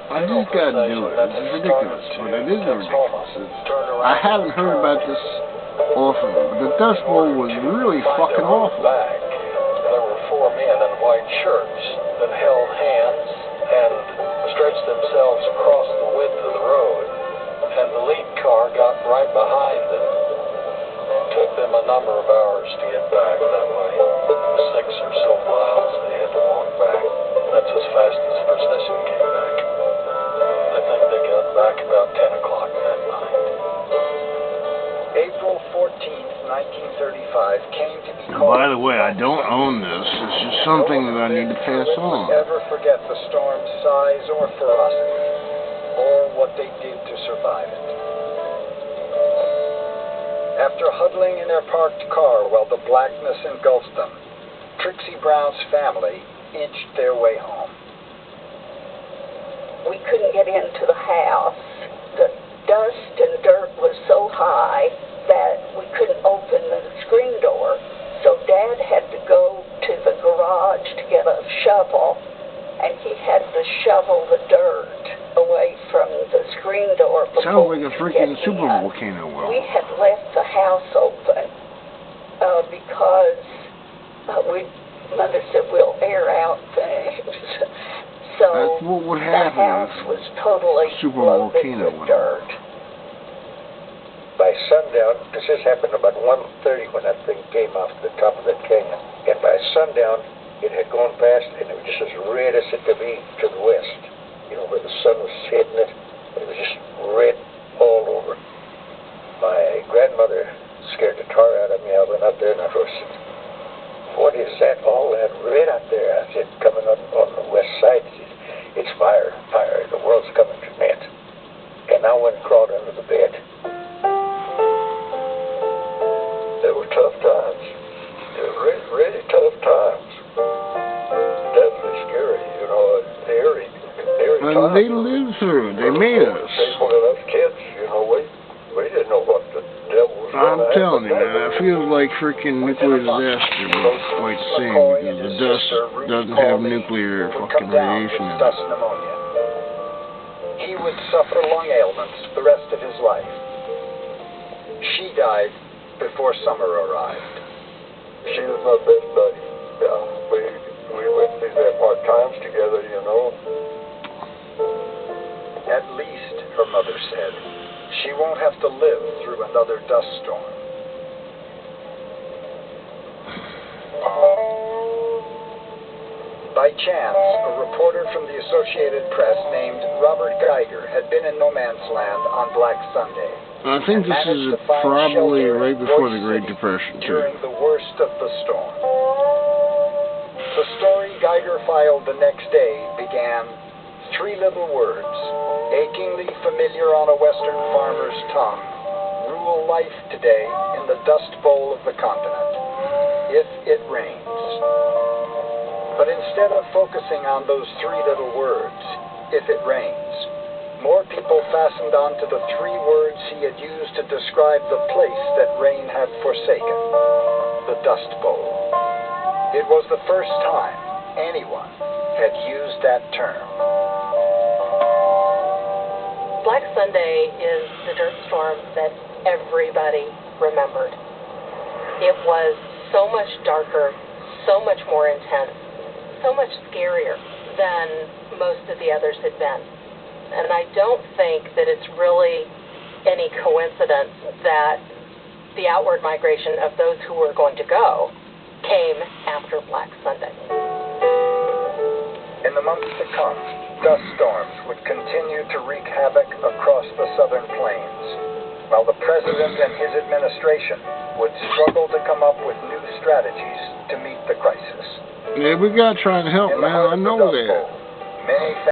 I just gotta do it. It's ridiculous, but it is ridiculous. I haven't heard about this often, but the Dust Bowl was really fucking awful. There were four men in white shirts that held hands and stretched themselves across the width of the road, and the lead car got right behind them. It took them a number of hours to get back that way. 6 or so miles they had to walk back. That's as fast as the procession came back. I think they got back about 10 o'clock that night. April 14th, 1935 came to be called... By the way, I don't own this. It's just something that I need to pass on. Never forget the storm's size or ferocity, or what they did to survive it. After huddling in their parked car while the blackness engulfed them, Trixie Brown's family inched their way home. We couldn't get into the house. The dust and dirt was so high that we couldn't open the screen door. So Dad had to go to the garage to get a shovel, and he had to shovel the dirt away from the screen door. Sounds like a freaking super volcano well. We had left the house open because Mother said we'll air out things. So that's what would happen. The house was totally super loaded volcano with dirt. By sundown, because this happened about 1:30 when that thing came off the top of that canyon, and by sundown it had gone past, and it was just as red as it could be to the west, you know, where the sun was hitting it. It was just red all over. My grandmother scared the tar out of me. I went out there and I said, "What is that, all that red out there?" I said, "Coming up on the west side." She said, "It's fire, fire. The world's coming to an end." And I went and crawled under the bed. They were tough times. They were really, really tough times. Definitely scary, you know, eerie times. They lived through it. They made us. Well, us kids, you know, we didn't know what the devil was going to happen. I'm telling you, man, it feels like freaking nuclear disaster, but it's quite the same because the dust doesn't have nuclear fucking radiation in it. He would suffer lung ailments the rest of his life. She died before summer arrived. She was my best buddy. Yeah, we went through that hard times together, you know. At least, her mother said, she won't have to live through another dust storm. By chance, a reporter from the Associated Press named Robert Geiger had been in no man's land on Black Sunday. I think this is probably right before the Great Depression, too. During the worst of the storm. The story Geiger filed the next day began, 3 little words, achingly familiar on a Western farmer's tongue, rule life today in the Dust Bowl of the continent. If it rains. But instead of focusing on those 3 little words, if it rains, more people fastened onto the 3 words he had used to describe the place that rain had forsaken, the Dust Bowl. It was the first time anyone had used that term. Black Sunday is the dirt storm that everybody remembered. It was so much darker, so much more intense, so much scarier than most of the others had been. And I don't think that it's really any coincidence that the outward migration of those who were going to go came after Black Sunday. In the months to come, dust storms would continue to wreak havoc across the southern plains, while the president and his administration would struggle to come up with new strategies to meet the crisis. Yeah, we gotta try and help, man. I know that. Many